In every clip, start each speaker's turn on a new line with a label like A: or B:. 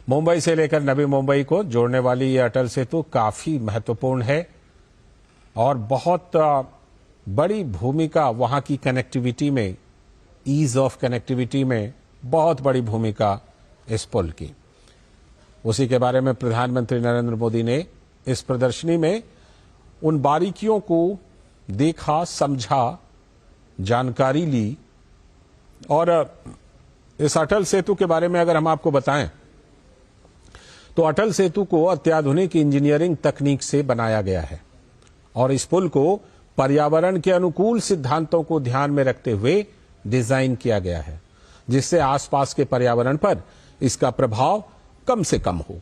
A: मुंबई से लेकर नवी मुंबई को जोड़ने वाली ये अटल सेतु काफी महत्वपूर्ण है और बहुत बड़ी भूमिका वहां की कनेक्टिविटी में, ईज ऑफ कनेक्टिविटी में बहुत बड़ी भूमिका इस पुल की। उसी के बारे में प्रधानमंत्री नरेंद्र मोदी ने इस प्रदर्शनी में उन बारीकियों को देखा, समझा, जानकारी ली। और इस अटल सेतु के बारे में अगर हम आपको बताएं तो अटल सेतु को अत्याधुनिक इंजीनियरिंग तकनीक से बनाया गया है और इस पुल को पर्यावरण के अनुकूल सिद्धांतों को ध्यान में रखते हुए डिजाइन किया गया है, जिससे आसपास के पर्यावरण पर इसका प्रभाव कम से कम हो।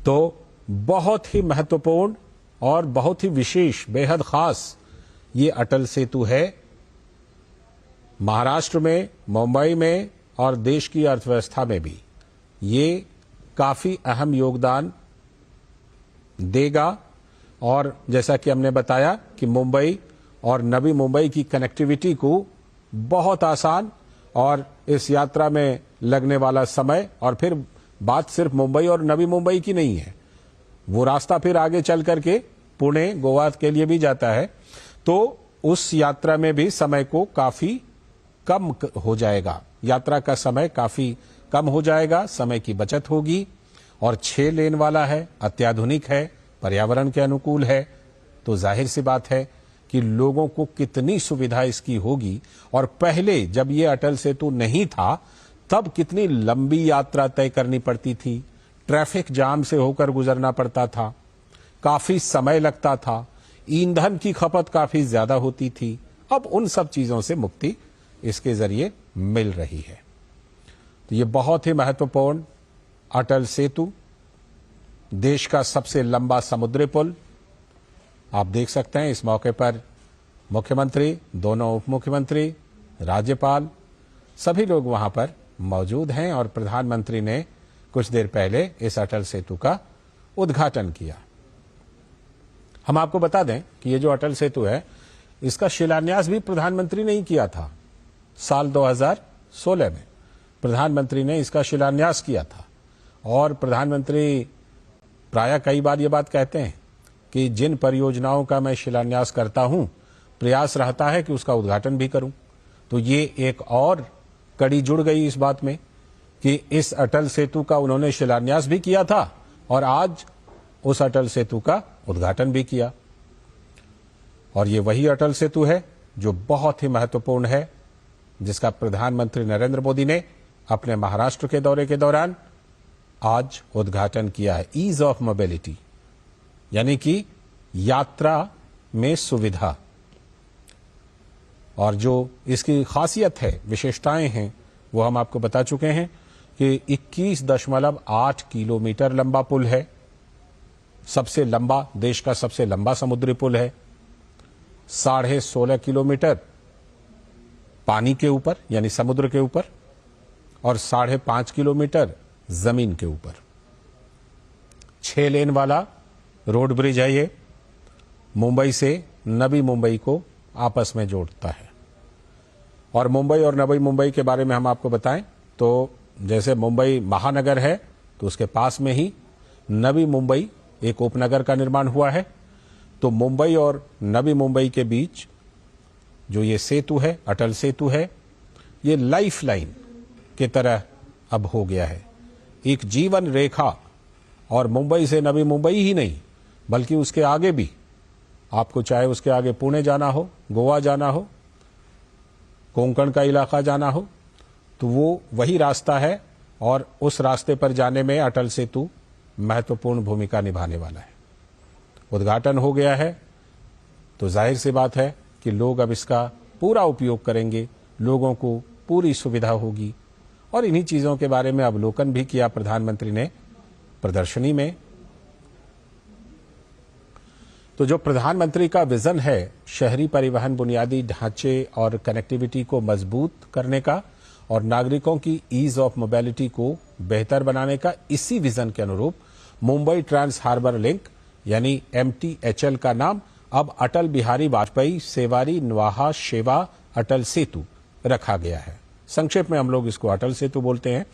A: तो बहुत ही महत्वपूर्ण और बहुत ही विशेष, बेहद खास ये अटल सेतु है। महाराष्ट्र में, मुंबई में और देश की अर्थव्यवस्था में भी ये काफी अहम योगदान देगा। और जैसा कि हमने बताया कि मुंबई और नवी मुंबई की कनेक्टिविटी को बहुत आसान, और इस यात्रा में लगने वाला समय, और फिर बात सिर्फ मुंबई और नवी मुंबई की नहीं है, वो रास्ता फिर आगे चल करके पुणे, गोवा के लिए भी जाता है। तो उस यात्रा में भी समय को काफी कम हो जाएगा, यात्रा का समय काफी कम हो जाएगा, समय की बचत होगी। और 6 लेन वाला है, अत्याधुनिक है, पर्यावरण के अनुकूल है, तो जाहिर सी बात है कि लोगों को कितनी सुविधा इसकी होगी। और पहले जब ये अटल सेतु नहीं था तब कितनी लंबी यात्रा तय करनी पड़ती थी, ट्रैफिक जाम से होकर गुजरना पड़ता था, काफी समय लगता था, ईंधन की खपत काफी ज्यादा होती थी। अब उन सब चीजों से मुक्ति इसके जरिए मिल रही है। तो ये बहुत ही महत्वपूर्ण अटल सेतु, देश का सबसे लंबा समुद्री पुल। आप देख सकते हैं इस मौके पर मुख्यमंत्री, दोनों उप मुख्यमंत्री, राज्यपाल, सभी लोग वहां पर मौजूद हैं और प्रधानमंत्री ने कुछ देर पहले इस अटल सेतु का उद्घाटन किया। हम आपको बता दें कि ये जो अटल सेतु है, इसका शिलान्यास भी प्रधानमंत्री ने ही किया था। साल 2016 में प्रधानमंत्री ने इसका शिलान्यास किया था। और प्रधानमंत्री प्रायः कई बार ये बात कहते हैं कि जिन परियोजनाओं का मैं शिलान्यास करता हूं, प्रयास रहता है कि उसका उद्घाटन भी करूं। तो ये एक और कड़ी जुड़ गई इस बात में कि इस अटल सेतु का उन्होंने शिलान्यास भी किया था और आज उस अटल सेतु का उद्घाटन भी किया। और ये वही अटल सेतु है जो बहुत ही महत्वपूर्ण है, जिसका प्रधानमंत्री नरेंद्र मोदी ने अपने महाराष्ट्र के दौरे के दौरान आज उद्घाटन किया है। ईज ऑफ मोबिलिटी, यानी कि यात्रा में सुविधा। और जो इसकी खासियत है, विशेषताएं हैं, वो हम आपको बता चुके हैं कि 21.8 किलोमीटर लंबा पुल है, सबसे लंबा, देश का सबसे लंबा समुद्री पुल है, 16.5 किलोमीटर पानी के ऊपर यानी समुद्र के ऊपर और 5.5 किलोमीटर जमीन के ऊपर। 6 लेन वाला रोड ब्रिज है ये, मुंबई से नवी मुंबई को आपस में जोड़ता है। और मुंबई और नवी मुंबई के बारे में हम आपको बताएं तो जैसे मुंबई महानगर है तो उसके पास में ही नवी मुंबई एक उपनगर का निर्माण हुआ है। तो मुंबई और नवी मुंबई के बीच जो ये सेतु है, अटल सेतु है, ये लाइफ लाइन की तरह अब हो गया है, एक जीवन रेखा। और मुंबई से नवी मुंबई ही नहीं बल्कि उसके आगे भी, आपको चाहे उसके आगे पुणे जाना हो, गोवा जाना हो, कोंकण का इलाका जाना हो, तो वो वही रास्ता है और उस रास्ते पर जाने में अटल सेतु महत्वपूर्ण भूमिका निभाने वाला है। उद्घाटन हो गया है तो जाहिर सी बात है कि लोग अब इसका पूरा उपयोग करेंगे, लोगों को पूरी सुविधा होगी। और इन्हीं चीजों के बारे में अवलोकन भी किया प्रधानमंत्री ने प्रदर्शनी में। तो जो प्रधानमंत्री का विजन है शहरी परिवहन बुनियादी ढांचे और कनेक्टिविटी को मजबूत करने का और नागरिकों की ईज ऑफ मोबिलिटी को बेहतर बनाने का, इसी विजन के अनुरूप मुंबई ट्रांस हार्बर लिंक यानी MTHL का नाम अब अटल बिहारी वाजपेयी सेवारी नवाहा शेवा अटल सेतु रखा गया है। संक्षेप में हम लोग इसको अटल सेतु बोलते हैं।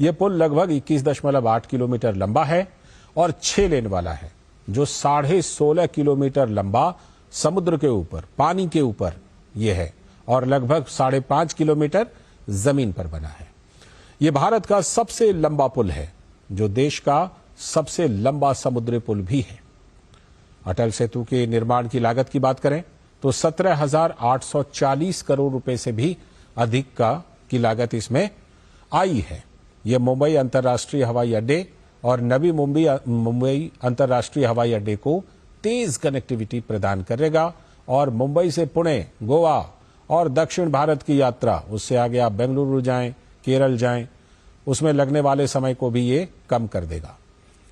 A: यह पुल लगभग 21.8 किलोमीटर लंबा है और 6 लेन वाला है, जो 16.5 किलोमीटर लंबा समुद्र के ऊपर, पानी के ऊपर यह है और लगभग 5.5 किलोमीटर जमीन पर बना है। यह भारत का सबसे लंबा पुल है, जो देश का सबसे लंबा समुद्री पुल भी है। अटल सेतु के निर्माण की लागत की बात करें तो 17,840 करोड़ रुपए से भी अधिक की लागत इसमें आई है। यह मुंबई अंतर्राष्ट्रीय हवाई अड्डे और नवी मुंबई अंतर्राष्ट्रीय हवाई अड्डे को तेज कनेक्टिविटी प्रदान करेगा और मुंबई से पुणे, गोवा और दक्षिण भारत की यात्रा, उससे आगे आप बेंगलुरु जाएं, केरल जाएं, उसमें लगने वाले समय को भी ये कम कर देगा।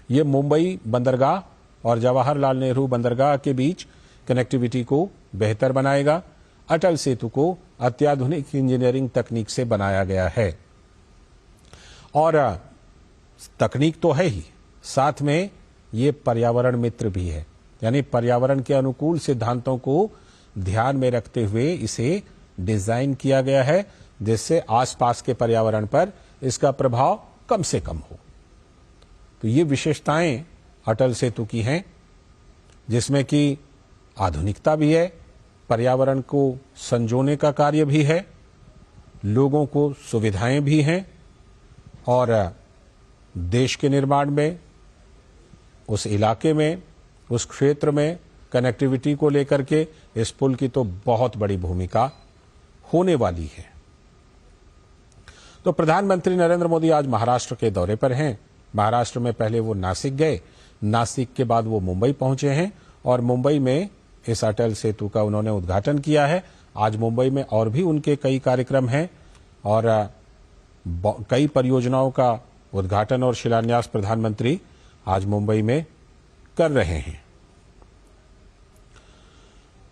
A: ये मुंबई बंदरगाह और जवाहरलाल नेहरू बंदरगाह के बीच कनेक्टिविटी को बेहतर बनाएगा। अटल सेतु को अत्याधुनिक इंजीनियरिंग तकनीक से बनाया गया है और तकनीक तो है ही, साथ में ये पर्यावरण मित्र भी है, यानी पर्यावरण के अनुकूल सिद्धांतों को ध्यान में रखते हुए इसे डिजाइन किया गया है, जिससे आसपास के पर्यावरण पर इसका प्रभाव कम से कम हो। तो ये विशेषताएं अटल सेतु की हैं, जिसमें कि आधुनिकता भी है, पर्यावरण को संजोने का कार्य भी है, लोगों को सुविधाएं भी हैं और देश के निर्माण में, उस इलाके में, उस क्षेत्र में कनेक्टिविटी को लेकर के इस पुल की तो बहुत बड़ी भूमिका होने वाली है। तो प्रधानमंत्री नरेंद्र मोदी आज महाराष्ट्र के दौरे पर हैं। महाराष्ट्र में पहले वो नासिक गए, नासिक के बाद वो मुंबई पहुंचे हैं और मुंबई में इस अटल सेतु का उन्होंने उद्घाटन किया है। आज मुंबई में और भी उनके कई कार्यक्रम हैं और कई परियोजनाओं का उद्घाटन और शिलान्यास प्रधानमंत्री आज मुंबई में कर रहे हैं।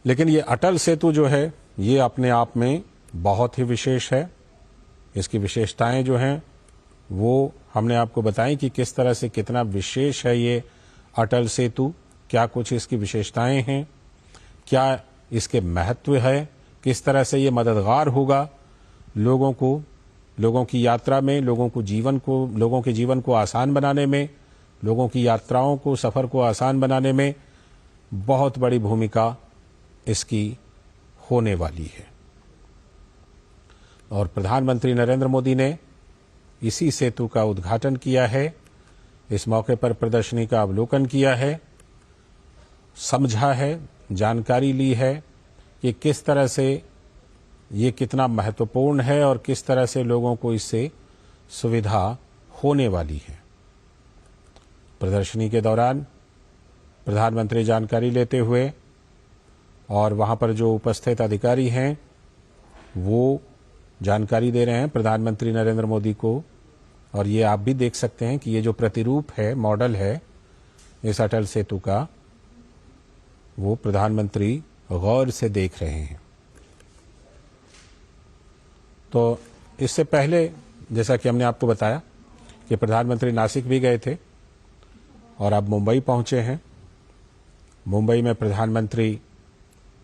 A: लेकिन ये अटल सेतु जो है, ये अपने आप में बहुत ही विशेष है। इसकी विशेषताएं जो हैं वो हमने आपको बताई कि किस तरह से कितना विशेष है ये अटल सेतु, क्या कुछ इसकी विशेषताएं हैं, क्या इसके महत्व है, किस तरह से ये मददगार होगा लोगों को, लोगों की यात्रा में, लोगों के जीवन को आसान बनाने में, लोगों की यात्राओं को, सफर को आसान बनाने में बहुत बड़ी भूमिका इसकी होने वाली है। और प्रधानमंत्री नरेंद्र मोदी ने इसी सेतु का उद्घाटन किया है। इस मौके पर प्रदर्शनी का अवलोकन किया है, समझा है, जानकारी ली है कि किस तरह से ये कितना महत्वपूर्ण है और किस तरह से लोगों को इससे सुविधा होने वाली है। प्रदर्शनी के दौरान प्रधानमंत्री जानकारी लेते हुए और वहां पर जो उपस्थित अधिकारी हैं वो जानकारी दे रहे हैं प्रधानमंत्री नरेंद्र मोदी को। और ये आप भी देख सकते हैं कि ये जो प्रतिरूप है, मॉडल है इस अटल सेतु का, वो प्रधानमंत्री गौर से देख रहे हैं। तो इससे पहले जैसा कि हमने आपको बताया कि प्रधानमंत्री नासिक भी गए थे और अब मुंबई पहुंचे हैं। मुंबई में प्रधानमंत्री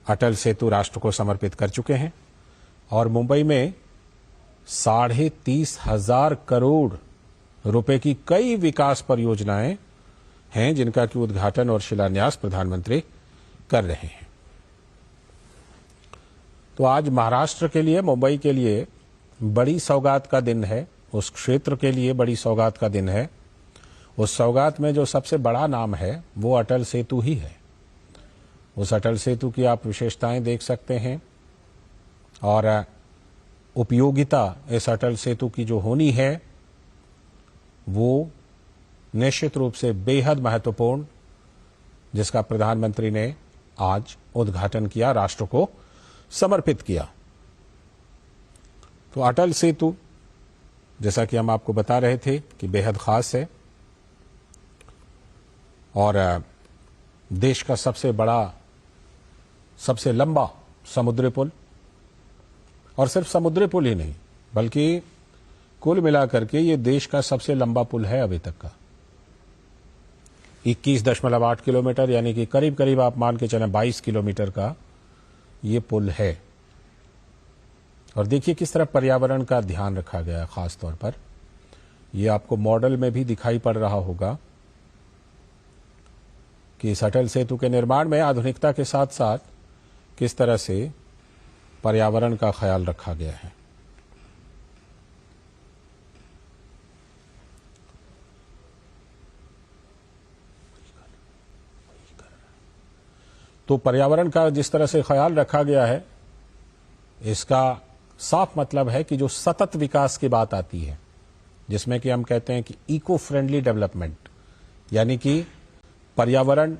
A: अटल सेतु राष्ट्र को समर्पित कर चुके हैं और मुंबई में 30,500 करोड़ रुपए की कई विकास परियोजनाएं हैं, जिनका कि उद्घाटन और शिलान्यास प्रधानमंत्री कर रहे हैं। तो आज महाराष्ट्र के लिए, मुंबई के लिए बड़ी सौगात का दिन है, उस क्षेत्र के लिए बड़ी सौगात का दिन है। उस सौगात में जो सबसे बड़ा नाम है वो अटल सेतु ही है। उस अटल सेतु की आप विशेषताएं देख सकते हैं और उपयोगिता इस अटल सेतु की जो होनी है वो निश्चित रूप से बेहद महत्वपूर्ण, जिसका प्रधानमंत्री ने आज उद्घाटन किया, राष्ट्र को समर्पित किया। तो अटल सेतु, जैसा कि हम आपको बता रहे थे कि बेहद खास है और देश का सबसे बड़ा, सबसे लंबा समुद्री पुल, और सिर्फ समुद्री पुल ही नहीं बल्कि कुल मिलाकर के ये देश का सबसे लंबा पुल है अभी तक का। 21.8 किलोमीटर, यानी कि करीब करीब आप मान के चलें 22 किलोमीटर का ये पुल है। और देखिए किस तरह पर्यावरण का ध्यान रखा गया है। खास तौर पर ये आपको मॉडल में भी दिखाई पड़ रहा होगा कि इस अटल सेतु के निर्माण में आधुनिकता के साथ साथ किस तरह से पर्यावरण का ख्याल रखा गया है। तो पर्यावरण का जिस तरह से ख्याल रखा गया है, इसका साफ मतलब है कि जो सतत विकास की बात आती है, जिसमें कि हम कहते हैं कि इको फ्रेंडली डेवलपमेंट, यानी कि पर्यावरण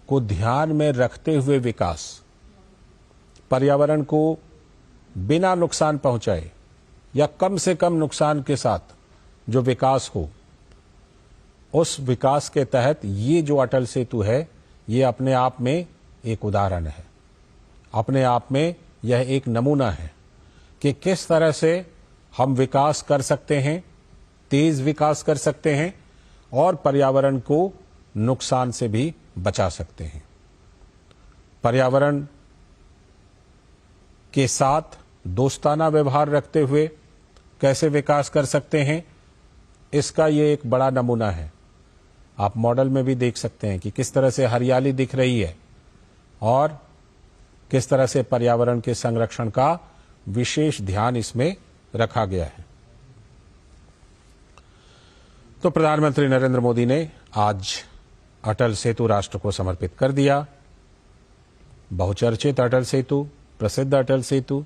A: को ध्यान में रखते हुए विकास, पर्यावरण को बिना नुकसान पहुंचाए या कम से कम नुकसान के साथ जो विकास हो, उस विकास के तहत ये जो अटल सेतु है, ये अपने आप में एक उदाहरण है, अपने आप में यह एक नमूना है कि किस तरह से हम विकास कर सकते हैं, तेज विकास कर सकते हैं और पर्यावरण को नुकसान से भी बचा सकते हैं। पर्यावरण के साथ दोस्ताना व्यवहार रखते हुए कैसे विकास कर सकते हैं, इसका ये एक बड़ा नमूना है। आप मॉडल में भी देख सकते हैं कि किस तरह से हरियाली दिख रही है और किस तरह से पर्यावरण के संरक्षण का विशेष ध्यान इसमें रखा गया है। तो प्रधानमंत्री नरेंद्र मोदी ने आज अटल सेतु राष्ट्र को समर्पित कर दिया। बहुचर्चित अटल सेतु, प्रसिद्ध अटल सेतु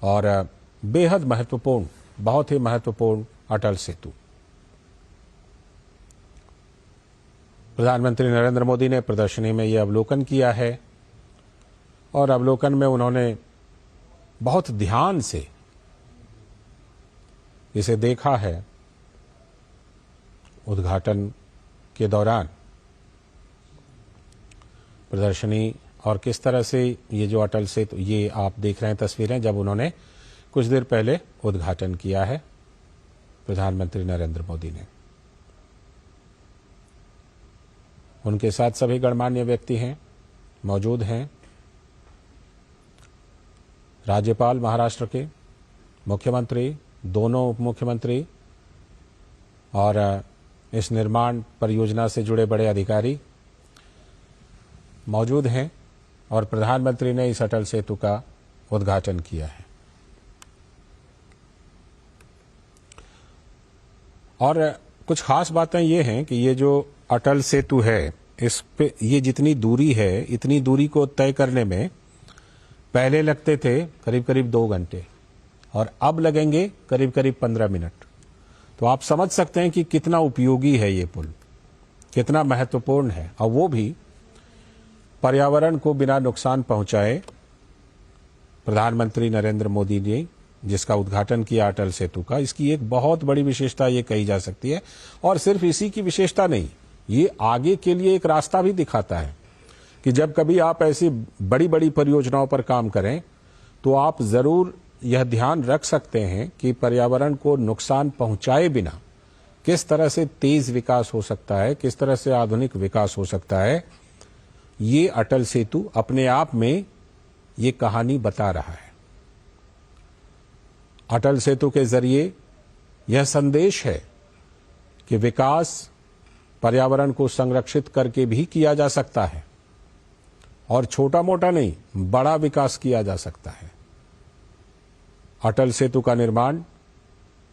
A: और बेहद महत्वपूर्ण, बहुत ही महत्वपूर्ण अटल सेतु। प्रधानमंत्री नरेंद्र मोदी ने प्रदर्शनी में यह अवलोकन किया है और अवलोकन में उन्होंने बहुत ध्यान से इसे देखा है। उद्घाटन के दौरान प्रदर्शनी और किस तरह से ये जो अटल सेतु, ये आप देख रहे हैं तस्वीरें जब उन्होंने कुछ देर पहले उद्घाटन किया है प्रधानमंत्री नरेंद्र मोदी ने। उनके साथ सभी गणमान्य व्यक्ति हैं, मौजूद हैं। राज्यपाल महाराष्ट्र के, मुख्यमंत्री, दोनों उप मुख्यमंत्री और इस निर्माण परियोजना से जुड़े बड़े अधिकारी मौजूद हैं और प्रधानमंत्री ने इस अटल सेतु का उद्घाटन किया है। और कुछ खास बातें ये हैं कि ये जो अटल सेतु है, इस पे ये जितनी दूरी है, इतनी दूरी को तय करने में पहले लगते थे करीब करीब 2 घंटे और अब लगेंगे करीब करीब 15 मिनट। तो आप समझ सकते हैं कि कितना उपयोगी है ये पुल, कितना महत्वपूर्ण है, और वो भी पर्यावरण को बिना नुकसान पहुंचाए। प्रधानमंत्री नरेंद्र मोदी ने जिसका उद्घाटन किया अटल सेतु का, इसकी एक बहुत बड़ी विशेषता ये कही जा सकती है। और सिर्फ इसी की विशेषता नहीं, ये आगे के लिए एक रास्ता भी दिखाता है कि जब कभी आप ऐसी बड़ी बड़ी परियोजनाओं पर काम करें तो आप जरूर यह ध्यान रख सकते हैं कि पर्यावरण को नुकसान पहुंचाए बिना किस तरह से तेज विकास हो सकता है, किस तरह से आधुनिक विकास हो सकता है। ये अटल सेतु अपने आप में ये कहानी बता रहा है। अटल सेतु के जरिए यह संदेश है कि विकास पर्यावरण को संरक्षित करके भी किया जा सकता है और छोटा मोटा नहीं, बड़ा विकास किया जा सकता है। अटल सेतु का निर्माण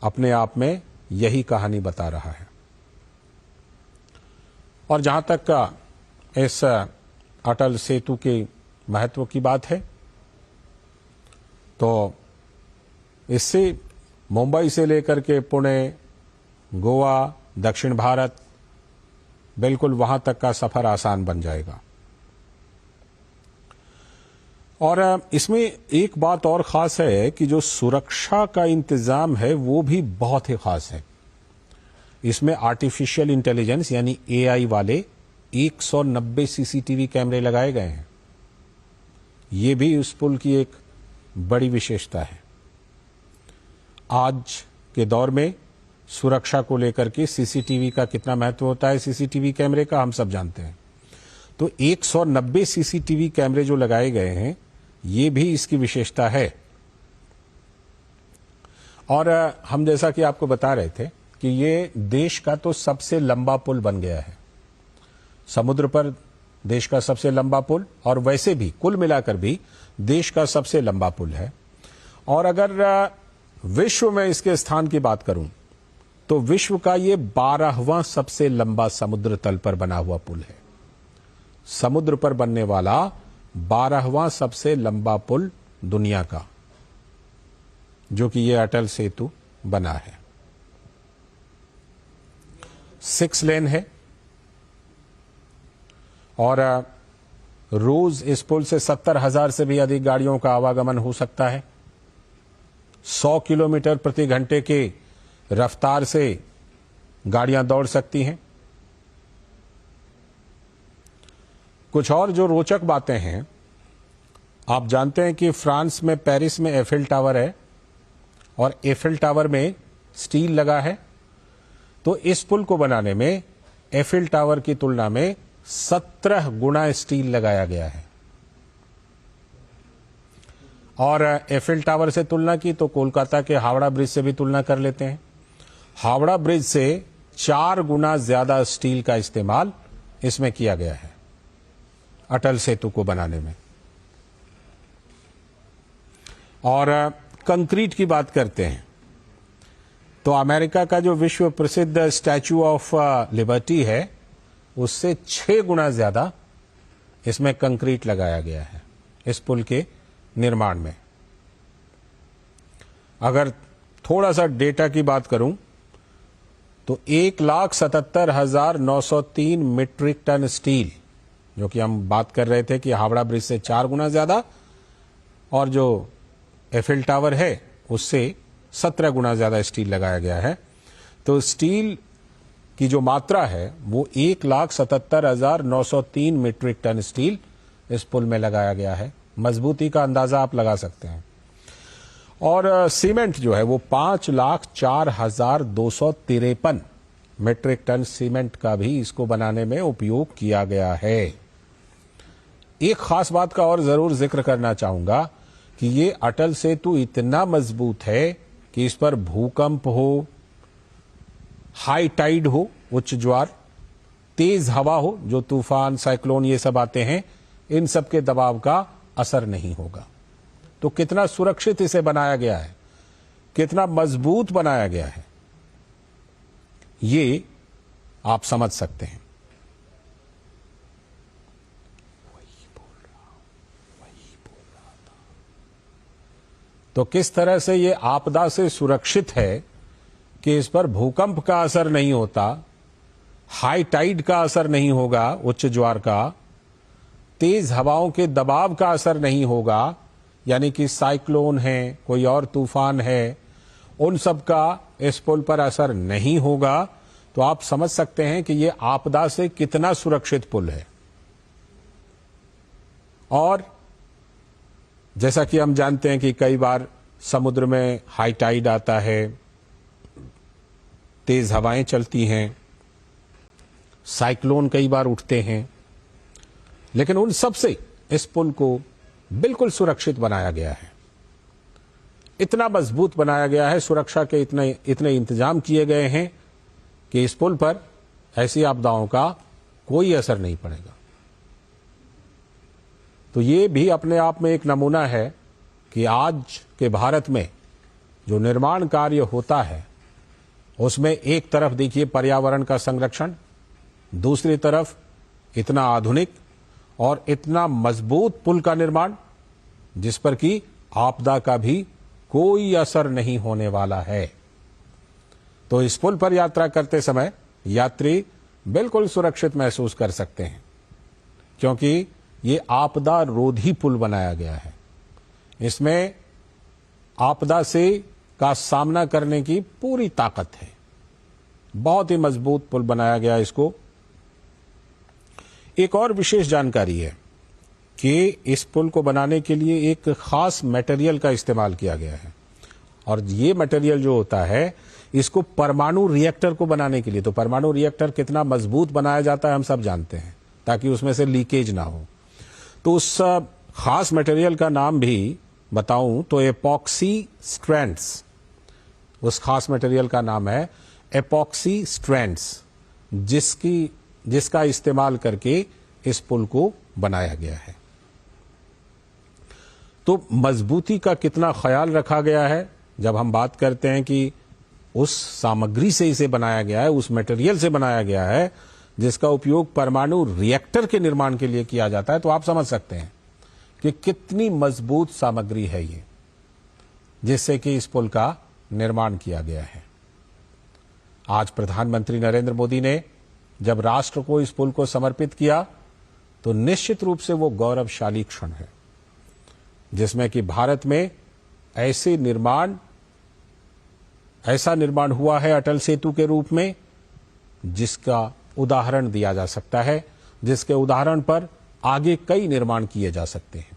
A: अपने आप में यही कहानी बता रहा है। और जहां तक का इस अटल सेतु के महत्व की बात है, तो इससे मुंबई से लेकर के पुणे, गोवा, दक्षिण भारत, बिल्कुल वहां तक का सफर आसान बन जाएगा। और इसमें एक बात और खास है कि जो सुरक्षा का इंतजाम है वो भी बहुत ही खास है। इसमें आर्टिफिशियल इंटेलिजेंस यानी एआई वाले 190 सीसीटीवी कैमरे लगाए गए हैं। ये भी उस पुल की एक बड़ी विशेषता है। आज के दौर में सुरक्षा को लेकर के सीसीटीवी का कितना महत्व होता है, सीसीटीवी कैमरे का हम सब जानते हैं। तो 190 सीसीटीवी कैमरे जो लगाए गए हैं, ये भी इसकी विशेषता है। और हम जैसा कि आपको बता रहे थे कि ये देश का तो सबसे लंबा पुल बन गया है, समुद्र पर देश का सबसे लंबा पुल, और वैसे भी कुल मिलाकर भी देश का सबसे लंबा पुल है। और अगर विश्व में इसके स्थान की बात करूं तो विश्व का ये 12वां सबसे लंबा समुद्र तल पर बना हुआ पुल है। समुद्र पर बनने वाला 12वां सबसे लंबा पुल दुनिया का, जो कि ये अटल सेतु बना है। 6 लेन है और रोज इस पुल से 70,000 से भी अधिक गाड़ियों का आवागमन हो सकता है। 100 किलोमीटर प्रति घंटे के रफ्तार से गाड़ियां दौड़ सकती हैं। कुछ और जो रोचक बातें हैं, आप जानते हैं कि फ्रांस में पेरिस में एफिल टावर है और एफिल टावर में स्टील लगा है। तो इस पुल को बनाने में एफिल टावर की तुलना में 17 गुना स्टील लगाया गया है। और एफिल टावर से तुलना की तो कोलकाता के हावड़ा ब्रिज से भी तुलना कर लेते हैं। हावड़ा ब्रिज से 4 गुना ज्यादा स्टील का इस्तेमाल इसमें किया गया है अटल सेतु को बनाने में। और कंक्रीट की बात करते हैं तो अमेरिका का जो विश्व प्रसिद्ध स्टैच्यू ऑफ लिबर्टी है, उससे 6 गुना ज्यादा इसमें कंक्रीट लगाया गया है इस पुल के निर्माण में। अगर थोड़ा सा डेटा की बात करूं तो 1,77,903 मीट्रिक टन स्टील, जो कि हम बात कर रहे थे कि हावड़ा ब्रिज से 4 गुना ज्यादा, और जो एफिल टावर है उससे 17 गुना ज्यादा स्टील लगाया गया है। तो स्टील की जो मात्रा है वो 1,77,903 मीट्रिक टन स्टील इस पुल में लगाया गया है। मजबूती का अंदाजा आप लगा सकते हैं। और सीमेंट जो है वो 5,04,253 मीट्रिक टन सीमेंट का भी इसको बनाने में उपयोग किया गया है। एक खास बात का और जरूर जिक्र करना चाहूंगा कि ये अटल सेतु इतना मजबूत है कि इस पर भूकंप हो, हाई टाइड हो, उच्च ज्वार, तेज हवा हो, जो तूफान, साइक्लोन ये सब आते हैं, इन सब के दबाव का असर नहीं होगा। तो कितना सुरक्षित इसे बनाया गया है, कितना मजबूत बनाया गया है, ये आप समझ सकते हैं। तो किस तरह से ये आपदा से सुरक्षित है कि इस पर भूकंप का असर नहीं होता, हाई टाइड का असर नहीं होगा, उच्च ज्वार का, तेज हवाओं के दबाव का असर नहीं होगा, यानी कि साइक्लोन है, कोई और तूफान है, उन सब का इस पुल पर असर नहीं होगा। तो आप समझ सकते हैं कि ये आपदा से कितना सुरक्षित पुल है। और जैसा कि हम जानते हैं कि कई बार समुद्र में हाई टाइड आता है, तेज हवाएं चलती हैं, साइक्लोन कई बार उठते हैं, लेकिन उन सब से इस पुल को बिल्कुल सुरक्षित बनाया गया है। इतना मजबूत बनाया गया है, सुरक्षा के इतने इंतजाम किए गए हैं कि इस पुल पर ऐसी आपदाओं का कोई असर नहीं पड़ेगा। तो ये भी अपने आप में एक नमूना है कि आज के भारत में जो निर्माण कार्य होता है उसमें एक तरफ देखिए पर्यावरण का संरक्षण, दूसरी तरफ इतना आधुनिक और इतना मजबूत पुल का निर्माण जिस पर कि आपदा का भी कोई असर नहीं होने वाला है। तो इस पुल पर यात्रा करते समय यात्री बिल्कुल सुरक्षित महसूस कर सकते हैं, क्योंकि ये आपदा रोधी पुल बनाया गया है। इसमें आपदा से का सामना करने की पूरी ताकत है। बहुत ही मजबूत पुल बनाया गया इसको। एक और विशेष जानकारी है कि इस पुल को बनाने के लिए एक खास मटेरियल का इस्तेमाल किया गया है, और ये मटेरियल जो होता है इसको परमाणु रिएक्टर को बनाने के लिए, तो परमाणु रिएक्टर कितना मजबूत बनाया जाता है हम सब जानते हैं, ताकि उसमें से लीकेज ना हो। तो उस खास मटेरियल का नाम भी बताऊं तो एपॉक्सी स्ट्रैंड्स, उस खास मटेरियल का नाम है एपॉक्सी स्ट्रैंड्स, जिसका इस्तेमाल करके इस पुल को बनाया गया है। तो मजबूती का कितना ख्याल रखा गया है जब हम बात करते हैं कि उस सामग्री से इसे बनाया गया है, उस मटेरियल से बनाया गया है जिसका उपयोग परमाणु रिएक्टर के निर्माण के लिए किया जाता है, तो आप समझ सकते हैं कि कितनी मजबूत सामग्री है ये, जिससे कि इस पुल का निर्माण किया गया है। आज प्रधानमंत्री नरेंद्र मोदी ने जब राष्ट्र को इस पुल को समर्पित किया तो निश्चित रूप से वो गौरवशाली क्षण है, जिसमें कि भारत में ऐसा निर्माण हुआ है अटल सेतु के रूप में, जिसका उदाहरण दिया जा सकता है, जिसके उदाहरण पर आगे कई निर्माण किए जा सकते हैं।